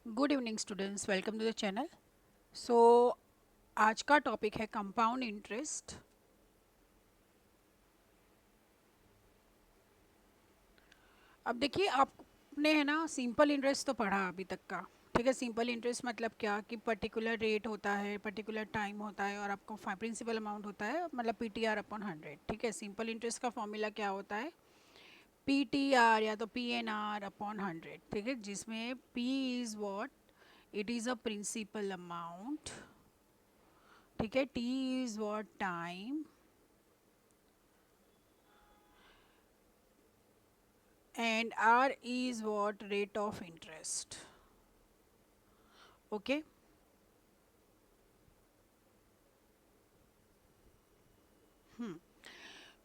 Good evening students, welcome to the channel. So आज का topic है कंपाउंड इंटरेस्ट। अब देखिए, आपने है ना सिंपल इंटरेस्ट तो पढ़ा अभी तक का। ठीक है, सिंपल इंटरेस्ट मतलब क्या कि पर्टिकुलर रेट होता है, पर्टिकुलर टाइम होता है और आपको प्रिंसिपल अमाउंट होता है, मतलब पीटीआर अपॉन 100। ठीक है, सिंपल इंटरेस्ट का फॉर्मूला क्या होता है? पीटीआर या तो पीएनआर अपॉन 100। ठीक है, जिसमें P is what, it is a principal amount. ठीक है, T is what, time, and R is what, rate of interest. Okay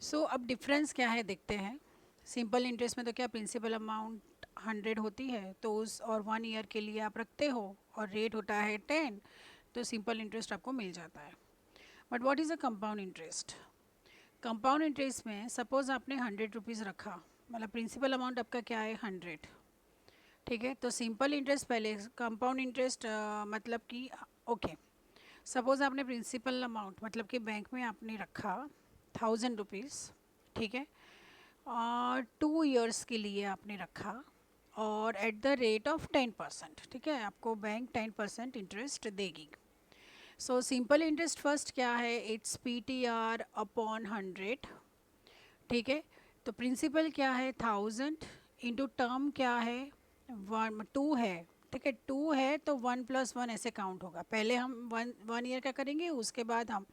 so अब डिफरेंस क्या है देखते हैं। सिंपल इंटरेस्ट में तो क्या प्रिंसिपल अमाउंट 100 होती है, तो उस और 1 ईयर के लिए आप रखते हो और रेट होता है 10, तो सिंपल इंटरेस्ट आपको मिल जाता है। But what is a compound interest? Compound interest में सपोज आपने 100 रुपीज़ रखा, मतलब प्रिंसिपल अमाउंट आपका क्या है 100। ठीक है, तो सिंपल इंटरेस्ट पहले, कंपाउंड इंटरेस्ट मतलब कि ओके, सपोज़ आपने प्रिंसिपल अमाउंट मतलब कि बैंक में आपने रखा 1000 रुपीज़। ठीक है, और 2 ईयर्स के लिए आपने रखा और एट द रेट ऑफ 10%। ठीक है, आपको बैंक 10% इंटरेस्ट देगी। सो सिंपल इंटरेस्ट फर्स्ट क्या है, इट्स पीटीआर अपॉन 100। ठीक है, तो प्रिंसिपल क्या है 1000, इंटू टर्म क्या है 2 है। ठीक है, 2 है तो 1+1 ऐसे काउंट होगा। पहले हम 1 ईयर का करेंगे, उसके बाद हम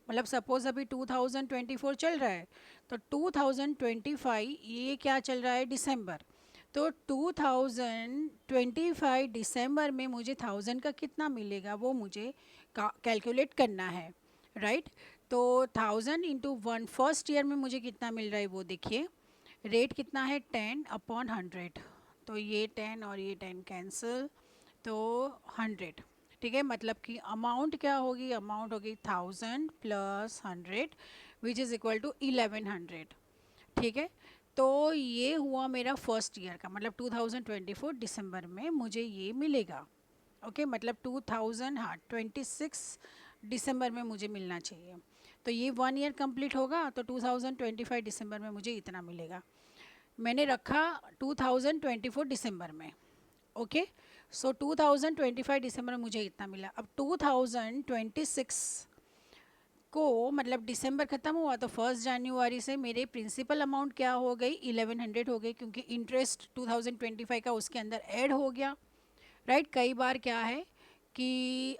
मतलब सपोज अभी 2024 चल रहा है, तो 2025 ये क्या चल रहा है दिसंबर। तो 2025 दिसंबर में मुझे 1000 का कितना मिलेगा वो मुझे कैलकुलेट करना है, राइट। तो 1000 × 1 फर्स्ट ईयर में मुझे कितना मिल रहा है वो देखिए। रेट कितना है 10/100, तो ये 10 और ये 10 कैंसिल, तो 100। ठीक है, मतलब कि अमाउंट क्या होगी, अमाउंट होगी 1000 + 100 विच इज़ इक्वल टू 1100। ठीक है, तो ये हुआ मेरा फर्स्ट ईयर का, मतलब 2024 दिसंबर में मुझे ये मिलेगा। ओके, मतलब 2000, हाँ 26 दिसंबर में मुझे मिलना चाहिए। तो ये 1 ईयर कंप्लीट होगा तो 2025 दिसंबर में मुझे इतना मिलेगा। मैंने रखा 2024 दिसंबर में। ओके, सो 2025 दिसंबर में मुझे इतना मिला। अब 2026 को मतलब दिसंबर ख़त्म हुआ तो 1 जनवरी से मेरे प्रिंसिपल अमाउंट क्या हो गई 1100 हो गई, क्योंकि इंटरेस्ट 2025 का उसके अंदर ऐड हो गया, राइट। कई बार क्या है कि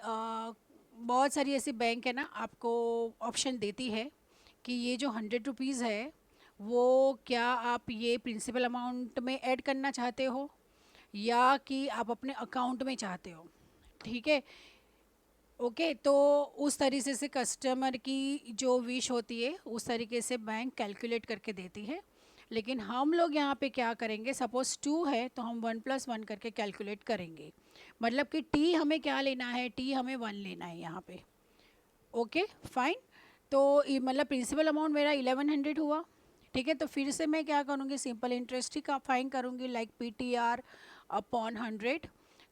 बहुत सारी ऐसी बैंक है ना, आपको ऑप्शन देती है कि ये जो 100 रुपीज़ है वो क्या आप ये प्रिंसिपल अमाउंट में ऐड करना चाहते हो या कि आप अपने अकाउंट में चाहते हो। ठीक है, ओके, तो उस तरीके से कस्टमर की जो विश होती है उस तरीके से बैंक कैलकुलेट करके देती है। लेकिन हम लोग यहाँ पे क्या करेंगे, सपोज 2 है तो हम 1+1 करके कैलकुलेट करेंगे। मतलब कि टी हमें क्या लेना है, टी हमें 1 लेना है यहाँ पे। ओके फाइन, तो मतलब प्रिंसिपल अमाउंट मेरा 1100 हुआ। ठीक है, तो फिर से मैं क्या करूँगी, सिंपल इंटरेस्ट ही का फाइन करूँगी, like P T R upon 100।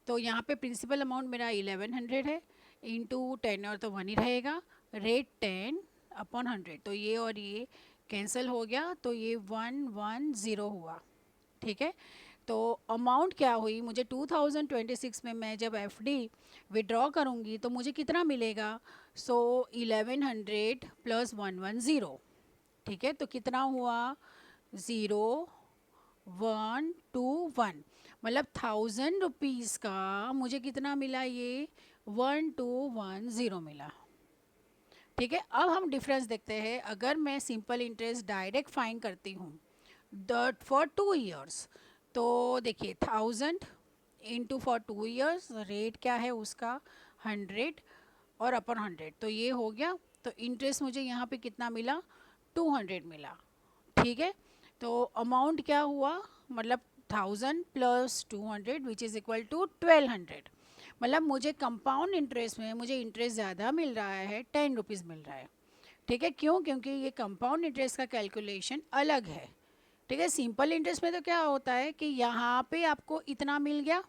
तो यहाँ पे प्रिंसिपल अमाउंट मेरा 1100 है, इंटू 10 और तो 1 ही रहेगा, रेट 10/100, तो ये और ये कैंसिल हो गया, तो ये 110 हुआ। ठीक है, तो अमाउंट क्या हुई, मुझे 2026 में मैं जब एफडी विड्रॉ करूँगी तो मुझे कितना मिलेगा, सो 1100 + 110। ठीक है, तो कितना हुआ, 0 1 2 1, मतलब 1000 रुपीज़ का मुझे कितना मिला, ये 1210 मिला। ठीक है, अब हम डिफरेंस देखते हैं। अगर मैं सिंपल इंटरेस्ट डायरेक्ट फाइन करती हूँ दैट फॉर 2 ईयर्स, तो देखिए 1000 फॉर 2 ईयर्स, रेट क्या है उसका 100 और अपॉन 100, तो ये हो गया। तो इंटरेस्ट मुझे यहाँ पे कितना मिला, 200 मिला। ठीक है, तो अमाउंट क्या हुआ, मतलब 1000 + 200 विच इज़ इक्वल टू 1200। मतलब मुझे कंपाउंड इंटरेस्ट में मुझे इंटरेस्ट ज़्यादा मिल रहा है, 10 रुपीज़ मिल रहा है। ठीक है, क्यों, क्योंकि ये कंपाउंड इंटरेस्ट का कैलकुलेशन अलग है। ठीक है, सिंपल इंटरेस्ट में तो क्या होता है कि यहाँ पे आपको इतना मिल गया,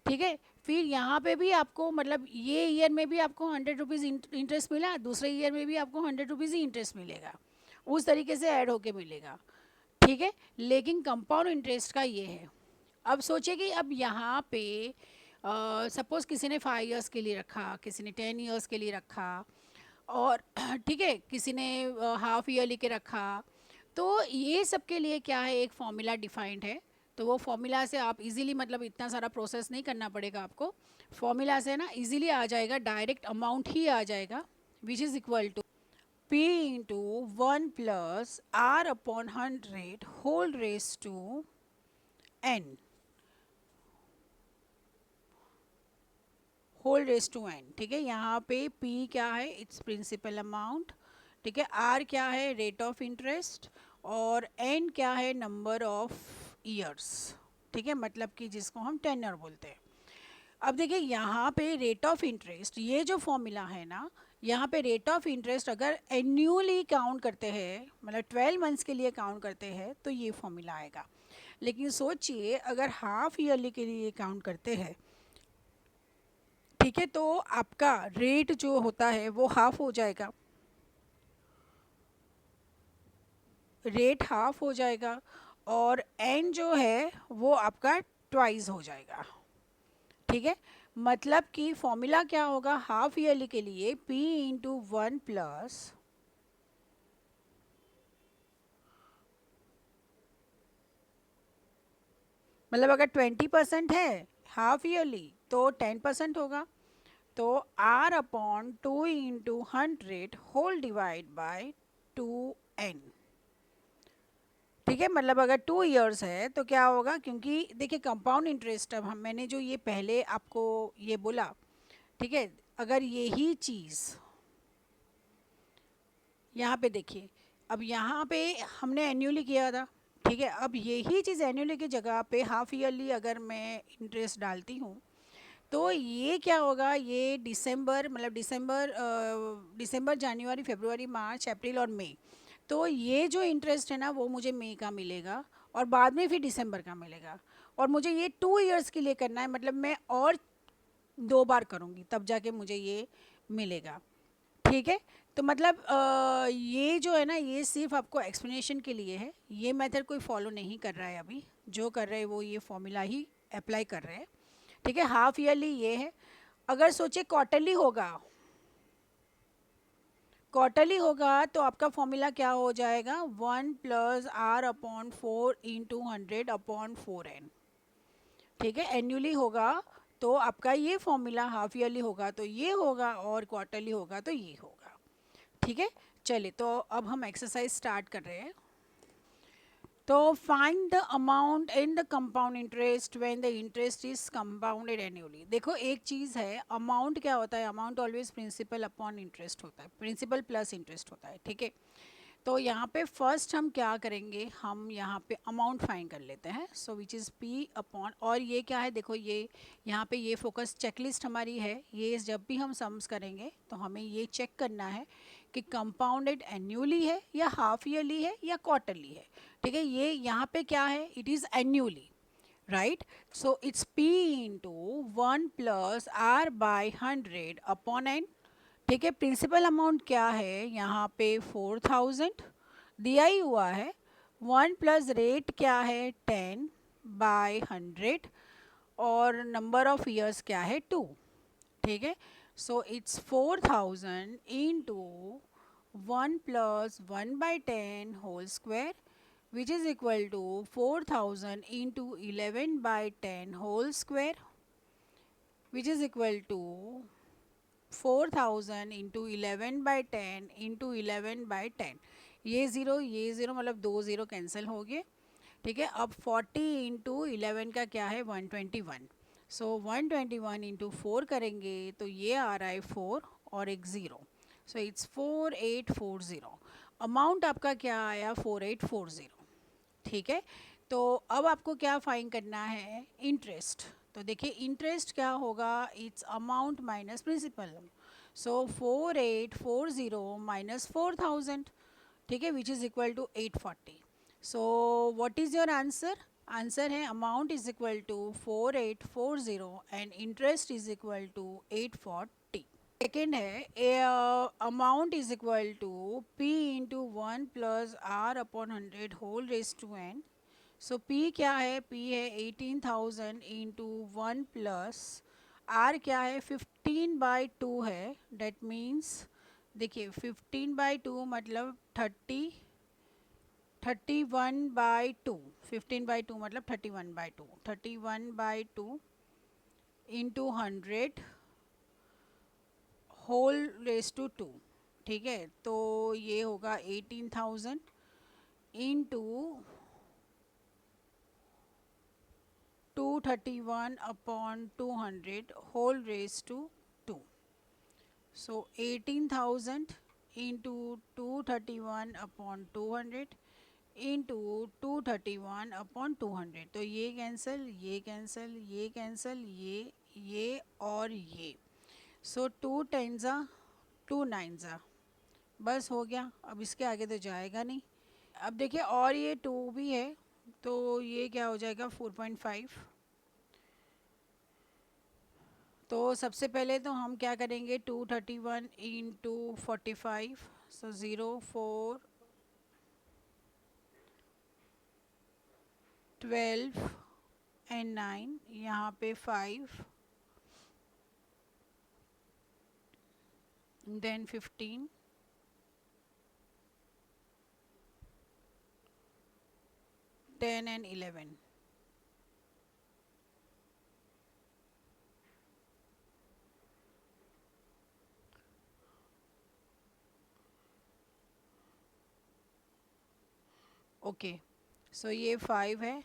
ठीक है। फिर यहाँ पे भी आपको मतलब ये ईयर में भी आपको 100 रुपीज़ इंटरेस्ट मिला, दूसरे ईयर में भी आपको 100 रुपीज़ ही इंटरेस्ट मिलेगा, उस तरीके से ऐड होके मिलेगा। ठीक है, लेकिन कंपाउंड इंटरेस्ट का ये है। अब सोचिए कि अब यहाँ पे सपोज़ किसी ने 5 इयर्स के लिए रखा, किसी ने 10 इयर्स के लिए रखा, और ठीक है किसी ने हाफ ईयरली के रखा। तो ये सब के लिए क्या है, एक फॉर्मूला डिफाइंड है। तो वो फॉर्मूला से आप इजीली, मतलब इतना सारा प्रोसेस नहीं करना पड़ेगा आपको, फॉर्मूला से ना इजीली आ जाएगा, डायरेक्ट अमाउंट ही आ जाएगा, which is equal to P into 1 plus R upon 100 whole raise to N, whole raise to N। ठीक है, यहाँ पे P क्या है, इट्स प्रिंसिपल अमाउंट। ठीक है, R क्या है, रेट ऑफ इंटरेस्ट, और N क्या है, नंबर ऑफ ईयर्स। ठीक है, मतलब कि जिसको हम टेन्योर बोलते हैं। अब देखिए यहाँ पे रेट ऑफ इंटरेस्ट, ये जो फॉर्मूला है ना, यहाँ पे रेट ऑफ इंटरेस्ट अगर एन्यूअली काउंट करते हैं, मतलब 12 मंथ्स के लिए काउंट करते हैं, तो ये फॉर्मूला आएगा। लेकिन सोचिए अगर हाफ ईयरली के लिए काउंट करते हैं, ठीक है, तो आपका रेट जो होता है वो हाफ हो जाएगा, रेट हाफ हो जाएगा, और एन जो है वो आपका ट्वाइस हो जाएगा। ठीक है, मतलब कि फॉर्मूला क्या होगा हाफ ईयरली के लिए, P इंटू 1 प्लस, मतलब अगर 20% है हाफ ईयरली तो 10% होगा, तो R upon 2 into 100 whole divide by 2N। ठीक है, मतलब अगर 2 इयर्स है तो क्या होगा, क्योंकि देखिए कंपाउंड इंटरेस्ट, अब हम मैंने जो ये पहले आपको ये बोला, ठीक है, अगर यही चीज़ यहाँ पे देखिए, अब यहाँ पे हमने एन्युअली किया था, ठीक है, अब यही चीज़ एन्युअली की जगह पे हाफ ईयरली अगर मैं इंटरेस्ट डालती हूँ, तो ये क्या होगा, ये दिसंबर, मतलब दिसंबर जनवरी फरवरी मार्च अप्रैल और मई, तो ये जो इंटरेस्ट है ना वो मुझे मई का मिलेगा, और बाद में फिर दिसंबर का मिलेगा, और मुझे ये 2 इयर्स के लिए करना है, मतलब मैं और 2 बार करूँगी तब जाके मुझे ये मिलेगा। ठीक है, तो मतलब ये जो है ना, ये सिर्फ आपको एक्सप्लेनेशन के लिए है, ये मेथड कोई फॉलो नहीं कर रहा है अभी, जो कर रहे हैं वो ये फॉर्मूला ही अप्लाई कर रहे हैं। ठीक है, हाफ ईयरली ये है। अगर सोचे क्वार्टरली होगा तो आपका फॉर्मूला क्या हो जाएगा, 1 plus R upon 4 into 100 upon 4N। ठीक है, एन्युअली होगा तो आपका ये फॉर्मूला, हाफ ईयरली होगा तो ये होगा, और क्वार्टरली होगा तो ये होगा। ठीक है, चलिए तो अब हम एक्सरसाइज स्टार्ट कर रहे हैं। तो find the amount in the compound interest when the interest is compounded annually. देखो एक चीज़ है, अमाउंट क्या होता है, amount always principal upon interest होता है, प्रिंसिपल प्लस इंटरेस्ट होता है। ठीक है, तो यहाँ पे फर्स्ट हम क्या करेंगे, हम यहाँ पे अमाउंट फाइंड कर लेते हैं, सो विच इज़ P अपॉन, और ये क्या है, देखो ये यहाँ पे ये फोकस चेकलिस्ट हमारी है, ये जब भी हम सम्स करेंगे तो हमें ये चेक करना है कि कंपाउंडेड एन्युअली है या हाफ ईयरली है या क्वार्टरली है। ठीक है, ये यहाँ पे क्या है, it is annually, right, so it's P into 1 plus R by 100 upon N। ठीक है, प्रिंसिपल अमाउंट क्या है यहाँ पे 4000 दिया ही हुआ है, 1 प्लस रेट क्या है 10 बाय 100, और नंबर ऑफ ईयर्स क्या है 2। ठीक है, so it's 4000 into 1 plus 1 by 10 whole square, which is equal to 4000 into 11 by 10 whole square, which is equal to 4000 into 11/10 into 11/10, ये ज़ीरो मतलब 2 ज़ीरो कैंसिल हो गए। ठीक है, अब 40 इंटू 11 का क्या है 121, सो 121 इंटू 4 करेंगे तो ये आ रहा है 4 और एक ज़ीरो, सो इट्स 4840। अमाउंट आपका क्या आया 4840। ठीक है, तो अब आपको क्या फाइन करना है, इंटरेस्ट। तो देखिए इंटरेस्ट क्या होगा, it's amount minus principal, so 4840 minus 4000, ठीक है, which is equal to 840। So what is your answer, answer है amount is equal to 4840 and interest is equal to 840. Second है amount is equal to P into 1 plus R upon 100 whole raise to n. So P क्या है? P है 18,000 into 1 plus R क्या है? 15/2 है. That means देखिए 15/2 मतलब 31/2. 15/2 मतलब 31/2. 31/2 इंटू 100 होल रेस टू 2. ठीक है, तो ये होगा 18,000 into 231 upon 200 whole raise to 2. So 18,000 into 231 upon 200 into 231 upon 200. तो ये कैंसिल, ये कैंसिल, ये कैंसिल, ये और ये. सो 2 टेंजा 2 नाइन्जा. बस हो गया, अब इसके आगे तो जाएगा नहीं. अब देखिए और ये 2 भी है, तो ये क्या हो जाएगा 4.5. तो सबसे पहले तो हम क्या करेंगे 231 इंटू 45. So 0 4 12 and 9. यहाँ पे 5 देन 15 10 एंड 11. ओके, सो ये 5 है,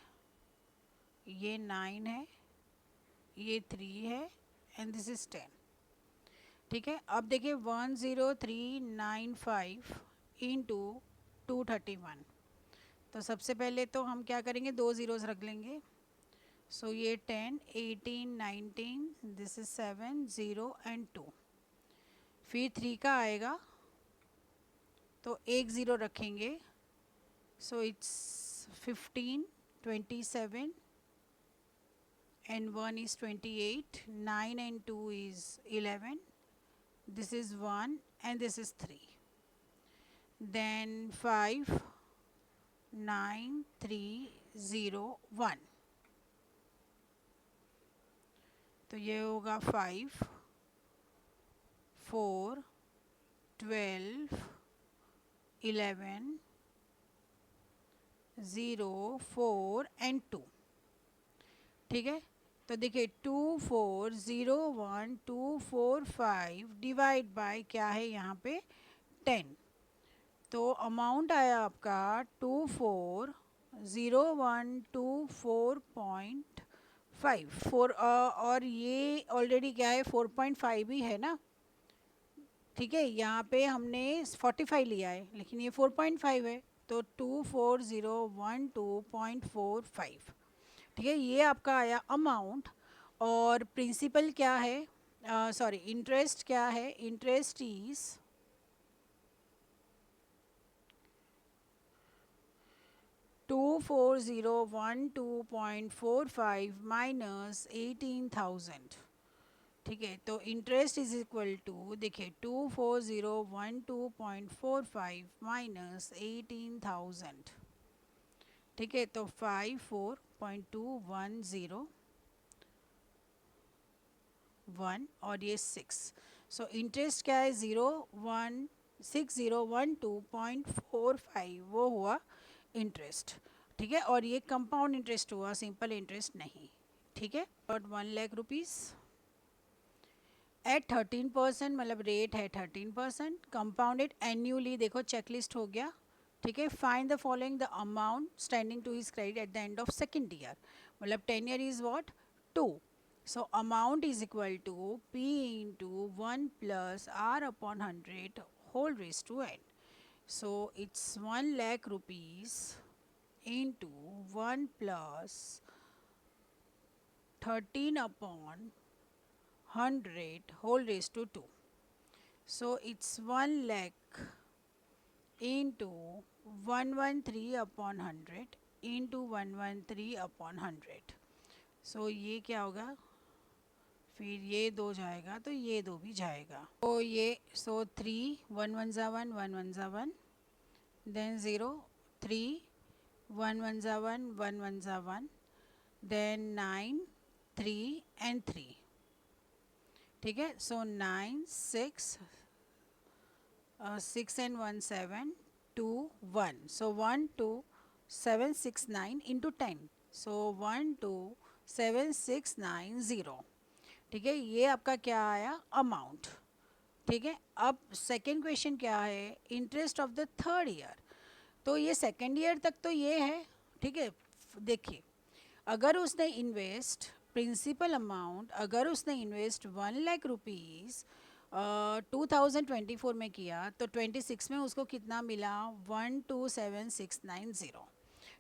ये 9 है, ये 3 है एंड दिस इज 10. ठीक है, अब देखिए 10395 इंटू 231. तो सबसे पहले तो हम क्या करेंगे, 2 ज़ीरोज़ रख लेंगे. सो ये 10 18 19, दिस इज 7 0 एंड 2. फिर 3 का आएगा तो 1 ज़ीरो रखेंगे. So it's 15 27 and 1 is 28, 9 and 2 is 11, this is 1 and this is 3. Then 5 9 3 0 1. तो ये होगा 5 4 12 11 0 4 एंड 2. ठीक है, तो देखिए 2401,245 डिवाइड बाय क्या है यहाँ पे 10. तो अमाउंट आया आपका 240124.5 4. और ये ऑलरेडी क्या है 4.5 ही है ना. ठीक है, यहाँ पे हमने 45 लिया है लेकिन ये 4.5 है, तो 2401,2.45. ठीक है, ये आपका आया अमाउंट. और प्रिंसिपल क्या है, सॉरी इंटरेस्ट क्या है, इंटरेस्ट इज 2401,2.45 माइनस 18,000. ठीक है, तो इंटरेस्ट इज इक्वल टू देखिए 2401,2.45 माइनस 18,000. ठीक है, तो 54.210 और ये 6. सो इंटरेस्ट क्या है 0.6012.45 वो हुआ इंटरेस्ट. ठीक है, और ये कंपाउंड इंटरेस्ट हुआ, सिंपल इंटरेस्ट नहीं. ठीक है, और 1,00,000 रुपीज़ एट 13%, मतलब रेट है 13%. कंपाउंडेड एन्यूअली, देखो चेकलिस्ट हो गया. ठीक है, find the following the amount standing to his credit at the end of second year. मतलब 10 year is what 2. So amount is equal to P into 1 plus R upon 100 whole raised to n. So it's 1,00,000 rupees into 1 plus 13 upon 100 whole raised to 2. So it's 1,00,000 into 113 upon 100 into 113 upon 100. सो ये क्या होगा, फिर ये 2 जाएगा तो ये 2 भी जाएगा. तो ये 3 1 1 ज़ा 1 1 1 ज़ा 1, देन 0 3 1 1 ज़ा 1 1 1 ज़ा 1, देन 9 3 एंड 3. ठीक है. सो 9 6 6 and 1 7 2 1. So 1 2 7 6 9 into 10. So 1 2 7 6 9 0. ठीक है. ये आपका क्या आया, अमाउंट. ठीक है. अब सेकेंड क्वेश्चन क्या है, interest of the third year. तो ये सेकेंड ईयर तक तो ये है. ठीक है. देखिए, अगर उसने इन्वेस्ट प्रिंसिपल अमाउंट, अगर उसने इन्वेस्ट 1,00,000 रुपीज़ 2024 में किया तो 26 में उसको कितना मिला, 127690.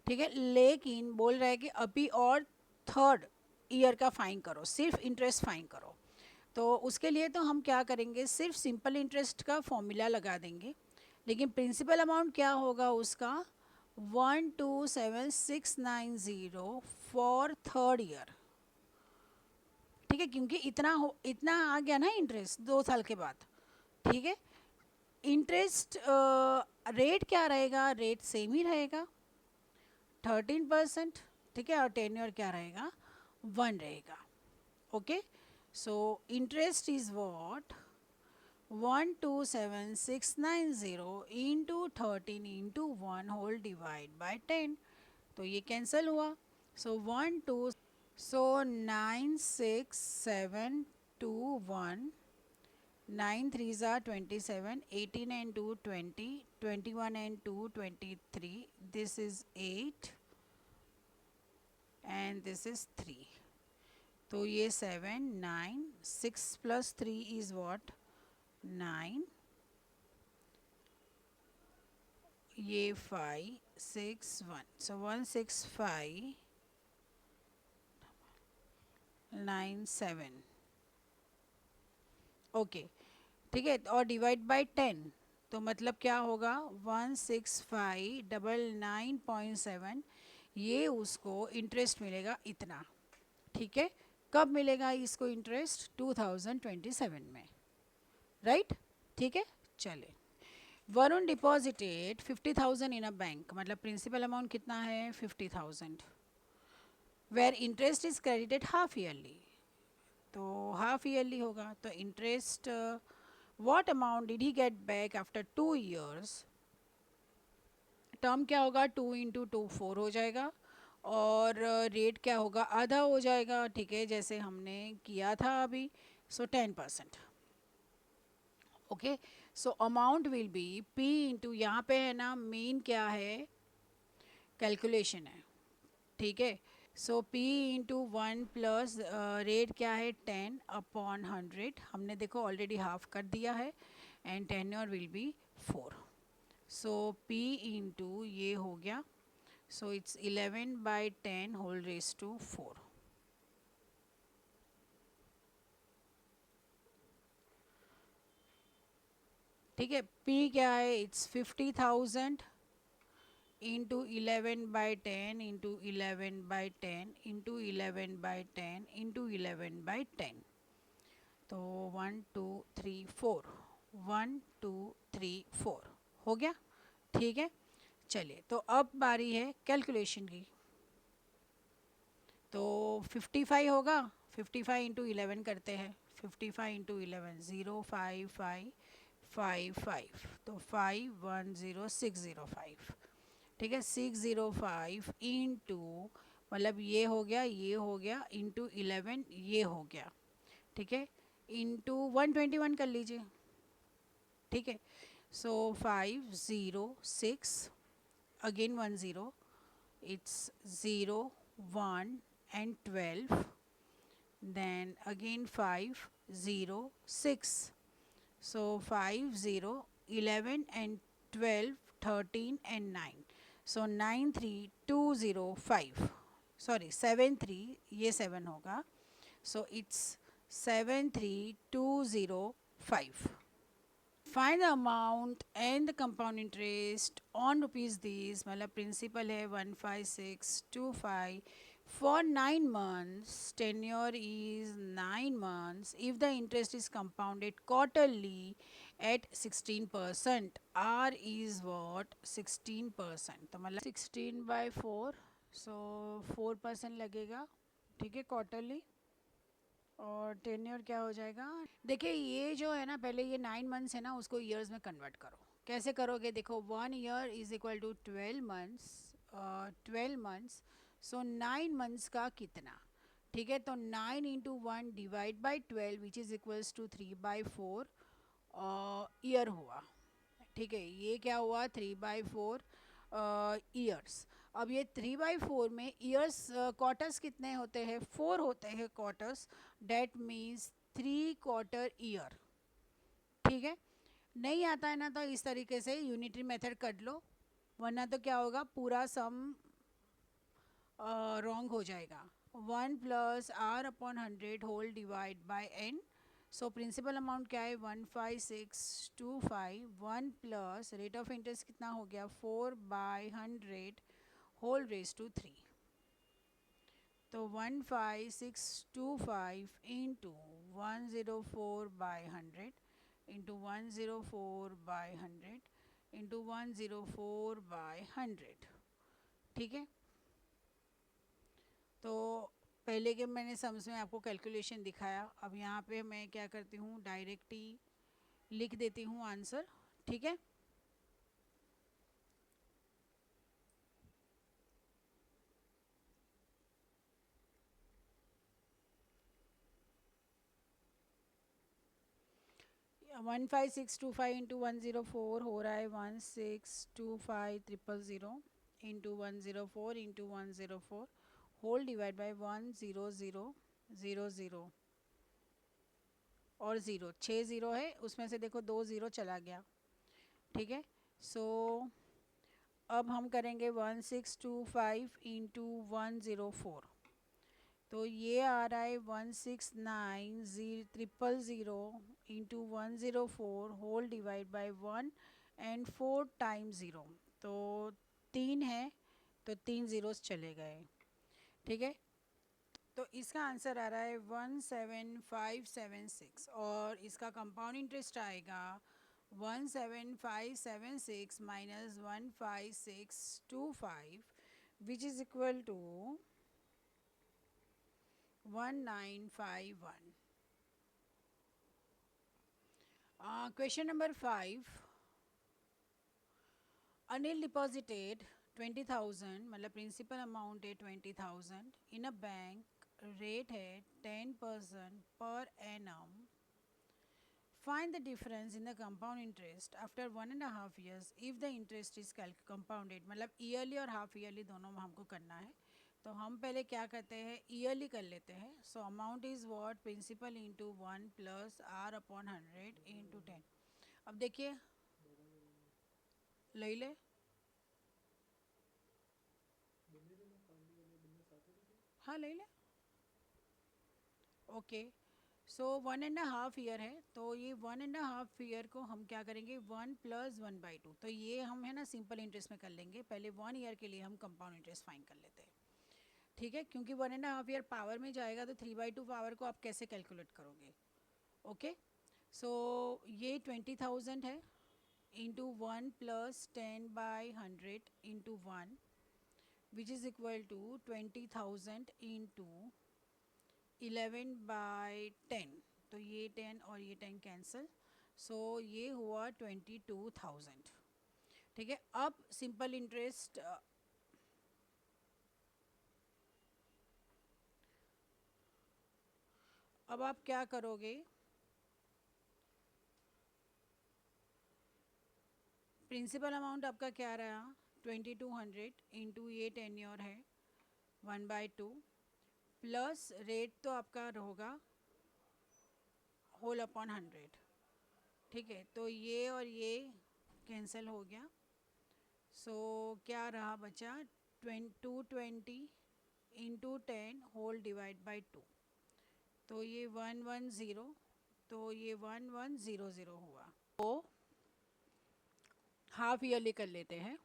ठीक है. लेकिन बोल रहा है कि अभी और थर्ड ईयर का फाइन करो, सिर्फ इंटरेस्ट फाइन करो. तो उसके लिए तो हम क्या करेंगे, सिर्फ सिंपल इंटरेस्ट का फॉर्मूला लगा देंगे. लेकिन प्रिंसिपल अमाउंट क्या होगा उसका, 127690 फॉर थर्ड ईयर. ठीक है. क्योंकि इतना आ गया ना इंटरेस्ट 2 साल के बाद. ठीक है. इंटरेस्ट रेट क्या रहेगा, रेट सेम ही रहेगा 13%. ठीक है. और टेन्योर क्या रहेगा, 1 रहेगा. Okay. So interest is what, 127690 into 13 into 1 whole divide by 10. तो ये कैंसिल हुआ. सो 1 2 सो 96721, 9 3s are 27, 18 and 2 20, 21 and 2 23. This is 8 and this is 3. तो ये 7 9 6 plus 3 is what, 9. ये 5 6 1. So 16597. ओके. ठीक है. और डिवाइड बाय 10 तो मतलब क्या होगा, 16599.7. ये उसको इंटरेस्ट मिलेगा इतना. ठीक है. कब मिलेगा इसको इंटरेस्ट, 2027 में. राइट. ठीक है. चले. Varun deposited 50,000 in a bank. मतलब प्रिंसिपल अमाउंट कितना है, 50,000. Where interest is credited half yearly. तो हाफ ईयरली होगा. तो interest what amount did he get back after 2 years. Term क्या होगा, 2 इंटू 2 4 हो जाएगा. और रेट क्या होगा, आधा हो जाएगा. ठीक है. जैसे हमने किया था अभी. सो 10%. Okay. So amount will B P into, यहाँ पे है ना मेन क्या है, कैलकुलेशन है. ठीक है. सो पी इंटू 1 प्लस रेट क्या है 10 अपॉन 100. हमने देखो ऑलरेडी हाफ कर दिया है. And tenure will be 4. So P into ये हो गया. So it's 11/10 whole raise to 4. ठीक है. पी क्या है, it's 50,000 into 11/10 into 11/10 into 11/10 into 11/10. तो 1 2 3 4, 1 2 3 4 हो गया. ठीक है. चलिए. तो अब बारी है कैलकुलेशन की. तो 55 होगा. 55 इंटू 11 करते हैं. 55 इंटू 11 0 5 5 5 5. तो 510605. ठीक है. 605 इंटू, मतलब ये हो गया, ये हो गया, इंटू 11 ये हो गया. ठीक है. इंटू 121 कर लीजिए. ठीक है. सो 506 again 10, it's 0 1 and 12, then again 5 0 6. So 5 0 11 and 12 13 and 9. So 93205. Sorry 73, ये 7 होगा. So it's 73205. Find the amount and the compound interest on rupees these, मतलब प्रिंसिपल है 15625 for 9 months, tenure is 9 months. If the interest is compounded quarterly at 16%, R is what? 16%. तो मतलब 16/4, so 4% लगेगा, ठीक है, quarterly. और टेन्योर क्या हो जाएगा? देखिए ये जो है ना, पहले ये 9 months है ना, उसको ईयर्स में कन्वर्ट करो। कैसे करोगे? देखो 1 year is equal to 12 months, 12 months, सो 9 months का कितना, ठीक है। तो 9 × 1 divide by 12 which is equals to 3/4 year हुआ, ठीक है। ये क्या हुआ? 3/4 ईयर्स। अब ये 3/4 में ईयर्स, क्वार्टर्स कितने होते हैं? 4 होते हैं क्वार्टर्स, डेट मीन्स 3/4 ईयर, ठीक है। नहीं आता है ना, तो इस तरीके से यूनिटरी मेथड कर लो, वरना तो क्या होगा, पूरा सम रॉन्ग हो जाएगा। 1 + R/100 whole divide by n। So principal amount क्या है? 15625। 1 प्लस रेट ऑफ इंटरेस्ट कितना हो गया? 4/100 होल रेज टू 3। तो 15625 इंटू 104/100 इंटू 104/100 इंटू 104/100, ठीक है। तो पहले के मैंने सम्स में आपको कैलकुलेशन दिखाया, अब यहाँ पे मैं क्या करती हूँ, डायरेक्ट ही लिख देती हूँ आंसर, ठीक है। One five six two five into 104 हो रहा है 1625000 into 104 into 104 whole divide by 10000 और 0, 6 0 है, उसमें से देखो 2 0 चला गया, ठीक है। सो अब हम करेंगे 1625 इंटू 104, तो ये आ रहा है 1690000 into 104 whole divide by 1 and 4 times 0, तो 3 है, तो 3 ज़ीरोस चले गए, ठीक है। तो इसका आंसर आ रहा है 17576, और इसका कंपाउंड इंटरेस्ट आएगा 17576 minus 15625 which is equal to 1951। Question number 5, Anil deposited 20,000, मतलब प्रिंसिपल अमाउंट है 20,000 इन अ बैंक, रेट है 10% per annum. Find the difference in the compound interest after 1.5 years if the interest is compounded, मतलब yearly और half yearly दोनों में हमको करना है। तो हम पहले क्या करते हैं, ईयरली कर लेते हैं। So amount is what? Principal into 1 + R/100 into 10। अब देखिए, ले ले, हाँ ले ले, ओके। सो 1.5 ईयर है, तो ये 1.5 ईयर को हम क्या करेंगे, 1 + 1/2, तो ये हम है ना सिंपल इंटरेस्ट में कर लेंगे। पहले 1 ईयर के लिए हम कंपाउंड इंटरेस्ट फाइन कर लेते हैं, ठीक है, क्योंकि 1.5 ईयर पावर में जाएगा, तो 3/2 पावर को आप कैसे कैलकुलेट करोगे? ओके। सो ये 20,000 है, into 1 + 10/100 into 1 which is equal to 20,000 into 11/10, तो ये 10 और ये 10 कैंसिल, सो ये हुआ 22,000, ठीक है। अब सिंपल इंटरेस्ट, अब आप क्या करोगे, प्रिंसिपल अमाउंट आपका क्या रहा, 2200 इंटू ये टेन्योर है 1/2 प्लस रेट तो आपका होगा होल अपॉन 100, ठीक है। तो ये और ये कैंसिल हो गया, सो क्या रहा बचा, 220 इंटू 10 होल डिवाइड बाई 2, तो ये 110, तो ये 1100 हुआ। तो हाफ ईयरली कर लेते हैं।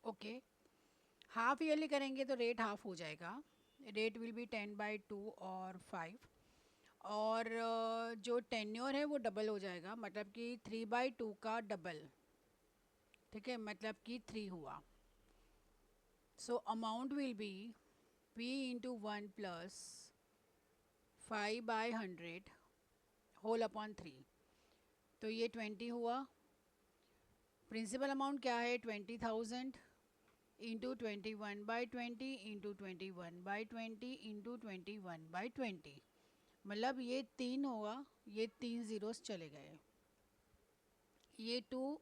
ओके, हाफ ईयरली करेंगे तो रेट हाफ हो जाएगा। रेट विल बी 10/2 और 5। और जो टेन्योर है वो डबल हो जाएगा, मतलब कि 3/2 का डबल। ठीक है, मतलब कि 3 हुआ। So amount will be P into 1 plus 5/100 whole upon 3। तो ये 20 हुआ। प्रिंसिपल अमाउंट क्या है, 20,000 इंटू 21/20 इंटू 21/20 इंटू 21/20। मतलब ये 3 होगा, ये 3 ज़ीरोस चले गए, ये 2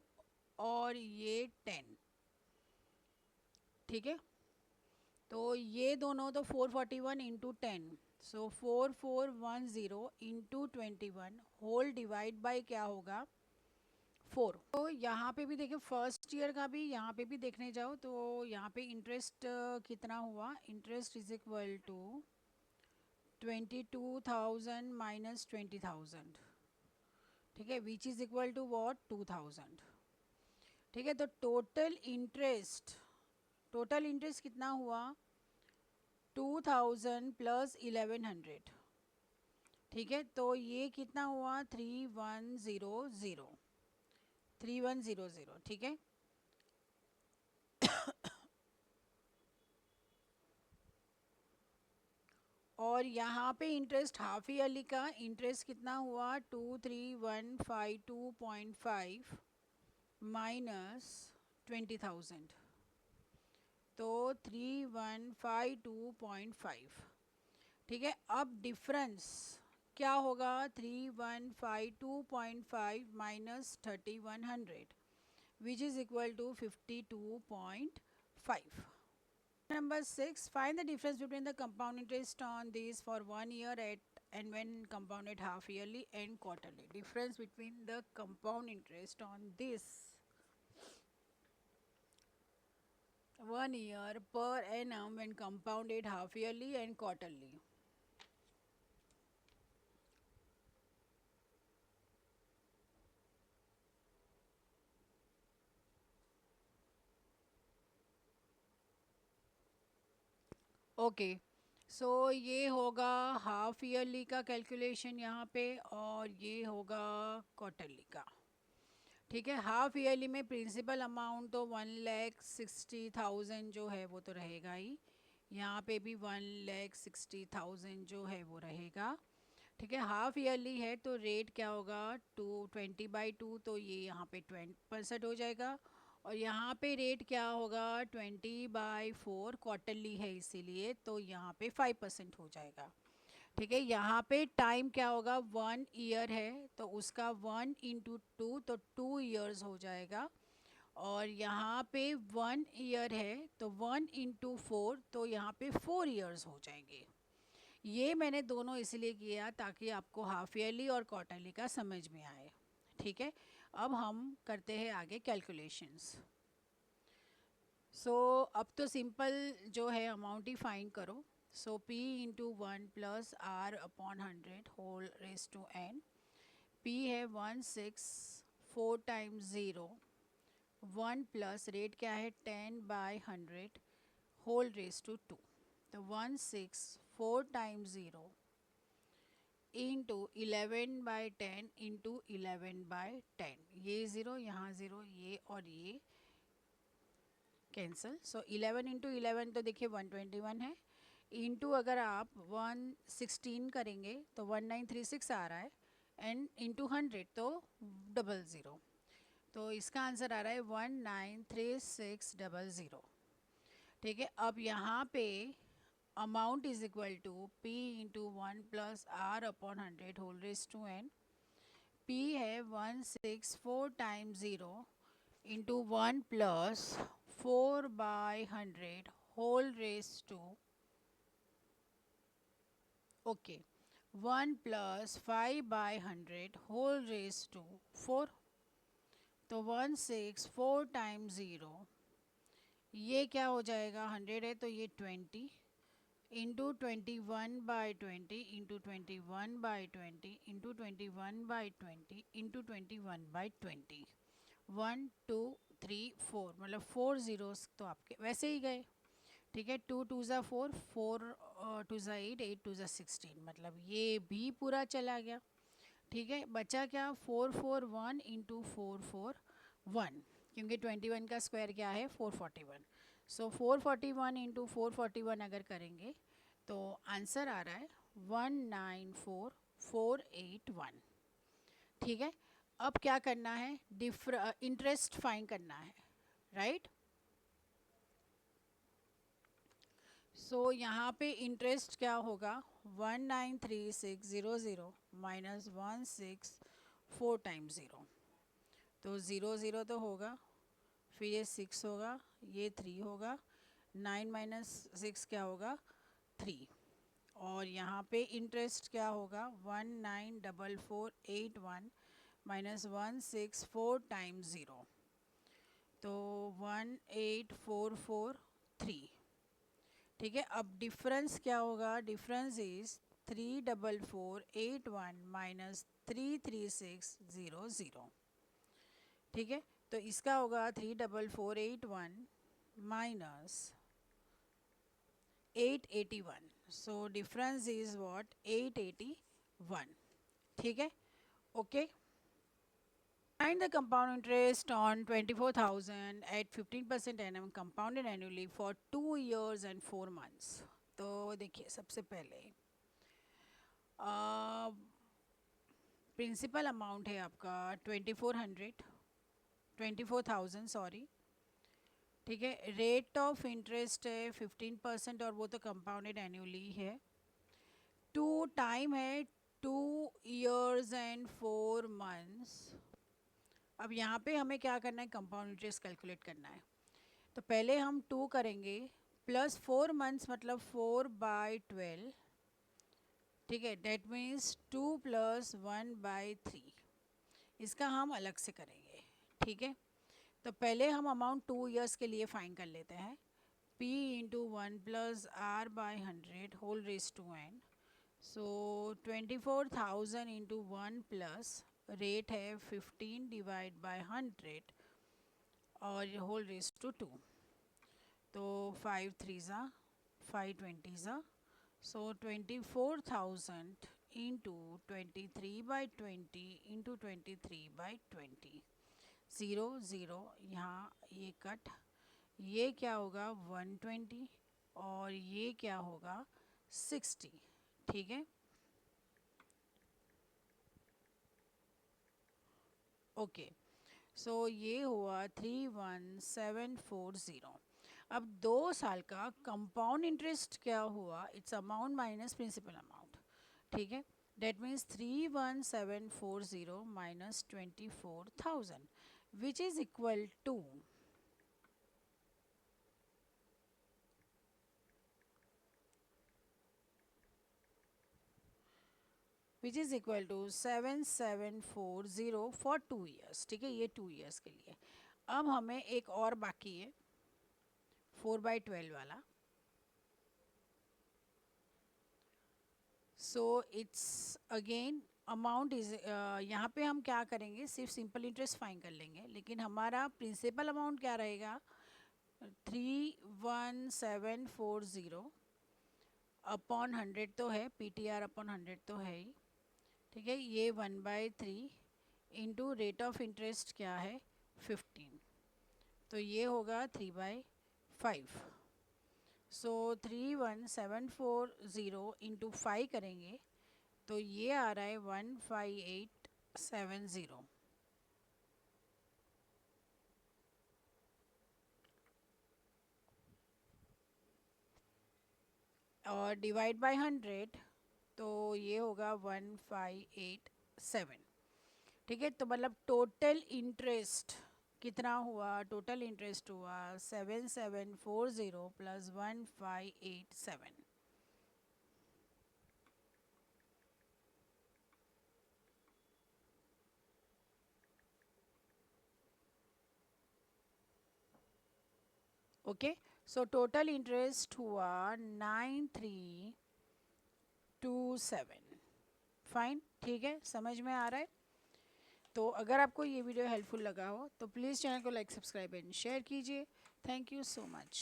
और ये 10। ठीक है, तो ये दोनों तो 441 into 10, so 4410 into 21 whole divide by क्या होगा, 4। तो यहाँ पे भी देखिए, फर्स्ट ईयर का भी यहाँ पे भी देखने जाओ तो यहाँ पे इंटरेस्ट कितना हुआ, interest is equal to 22,000 minus 20,000। ठीक है, which is equal to what, 2,000। ठीक है, तो टोटल इंटरेस्ट कितना हुआ, 2,000 प्लस 1100। ठीक है, तो ये कितना हुआ, 3100, 3100। ठीक है, और यहाँ पे इंटरेस्ट हाफ ईयरली का इंटरेस्ट कितना हुआ, 23,152.5 माइनस 20,000, तो 3152.5। ठीक है, अब डिफरेंस क्या होगा, 3152.5 minus 3100 which is equal to 52.5। Number 6, find the difference between the compound interest on these for 1 year at and when compounded half yearly and quarterly. Difference between the compound interest on this 1 year per annum when compounded half yearly and quarterly. Okay, so ये होगा half yearly का calculation यहाँ पे, और ये होगा quarterly का। ठीक है, हाफ ईयरली में प्रिंसिपल अमाउंट तो 1,60,000 जो है वो तो रहेगा ही, यहाँ पे भी 1,60,000 जो है वो रहेगा। ठीक है, हाफ ईयरली है तो रेट क्या होगा, 20/2, तो ये यहाँ पे 20% हो जाएगा। और यहाँ पे रेट क्या होगा, 20/4, क्वार्टरली है इसीलिए, तो यहाँ पे 5% हो जाएगा। ठीक है, यहाँ पे टाइम क्या होगा, 1 ईयर है तो उसका 1 × 2 तो 2 ईयर्स हो जाएगा। और यहाँ पे 1 ईयर है तो 1 × 4 तो यहाँ पे 4 ईयर्स हो जाएंगे। ये मैंने दोनों इसलिए किया ताकि आपको हाफ ईयरली और क्वार्टरली का समझ में आए। ठीक है, अब हम करते हैं आगे कैलकुलेशंस। सो अब तो सिंपल जो है अमाउंट ही फाइंड करो। So P into 1 plus R upon 100 whole raise to n। P है 164 टाइम्स 0, 1 प्लस रेट क्या है 10/100 होल रेस टू 2। तो 164 टाइम्स 0 इंटू 11/10 इंटू 11/10। ये ज़ीरो, यहाँ ज़ीरो, ये और ये कैंसिल। सो 11 इंटू 11 तो देखिए 121 है, इंटू अगर आप 116 करेंगे तो 1936 आ रहा है, एंड इंटू 100 तो 00। तो इसका आंसर आ रहा है 193600। ठीक है, अब यहाँ पे amount is equal to P into 1 plus R upon 100 whole raise to n। P है 164 times 0 into 1 plus 4/100 whole raise to, okay, 1 plus 5/100 whole raise to 4। तो 164 टाइम्स 0, ये क्या हो जाएगा, 100 है तो ये 20 इंटू 21/20 इंटू 21/20 इंटू 21/20 इंटू 21/20, 1 2 3 4, मतलब 4 ज़ीरोस तो आपके वैसे ही गए। ठीक है, 2 2 ज़ा 4, 4 2 ज़ा 8, 8 2 ज़ा 16, मतलब ये भी पूरा चला गया। ठीक है, बचा क्या, 4 4 1 इंटू 4 4 1, क्योंकि 21 का स्क्वायर क्या है 441। सो 441 इंटू 441 अगर करेंगे तो आंसर आ रहा है 194481। ठीक है, अब क्या करना है, इंटरेस्ट फाइंड करना है, राइट। सो यहाँ पे इंटरेस्ट क्या होगा, 193600 माइनस 164 टाइम्स ज़ीरो, तो ज़ीरो ज़ीरो तो होगा, फिर ये 6 होगा, ये 3 होगा, 9 - 6 क्या होगा 3, और यहाँ पे इंटरेस्ट क्या होगा 194481 माइनस 164 टाइम्स ज़ीरो, तो 18443। ठीक है, अब डिफरेंस क्या होगा, डिफरेंस इज 34481 माइनस 33600। ठीक है, तो इसका होगा 34481 minus 881, so difference is what 881। ठीक है, okay. Find the compound interest on 24,000 at 15% annum compounded annually for 2 years and 4 months। तो देखिए, सबसे पहले प्रिंसिपल अमाउंट है आपका 24,000 सॉरी। ठीक है, रेट ऑफ इंटरेस्ट है 15% और वो तो कंपाउंडेड एनुअली है। टू टाइम है 2 years and 4 months। अब यहाँ पे हमें क्या करना है, कंपाउंड इंटरेस्ट कैलकुलेट करना है। तो पहले हम 2 करेंगे प्लस 4 मंथ्स मतलब 4/12। ठीक है, डेट मीन्स 2 + 1/3, इसका हम अलग से करेंगे। ठीक है, तो पहले हम अमाउंट 2 ईयर्स के लिए फाइन कर लेते हैं। P into 1 + R/100 whole raise to n। So 24,000 into 1 plus rate है 15 डिवाइड बाय 100 और होल रेज टू 2, तो 5 3 ज़ा 5 20 ज़ा, सो 24,000 इंटू 23/20 इंटू 23/20, 0 0 यहाँ ये कट, ये क्या होगा 120 और ये क्या होगा 60। ठीक है, ओके। सो ये हुआ 31740। अब 2 साल का कंपाउंड इंटरेस्ट क्या हुआ, it's amount minus principal amount. ठीक है, that means 31740 minus 24,000 which is equal to which is equal to 7740 for 2 years. ठीक है, ये 2 ईयर्स के लिए। अब हमें एक और बाकी है 4/12 वाला। So it's again amount is, यहाँ पे हम क्या करेंगे, सिर्फ सिंपल इंटरेस्ट फाइन कर लेंगे, लेकिन हमारा प्रिंसिपल अमाउंट क्या रहेगा 31740 अपॉन 100 तो है, PTR अपॉन 100 तो है ही। ठीक है, ये 1/3 इंटू रेट ऑफ इंटरेस्ट क्या है 15, तो ये होगा 3/5। सो 31740 इंटू 5 करेंगे तो ये आ रहा है 15870, और डिवाइड बाय 100 तो ये होगा 1587। ठीक है, तो मतलब टोटल इंटरेस्ट कितना हुआ, टोटल इंटरेस्ट हुआ 7740 plus 1587। Okay, so total interest हुआ 9327। फाइन, ठीक है, समझ में आ रहा है। तो अगर आपको ये वीडियो हेल्पफुल लगा हो तो प्लीज़ चैनल को लाइक, सब्सक्राइब एंड शेयर कीजिए। Thank you so much.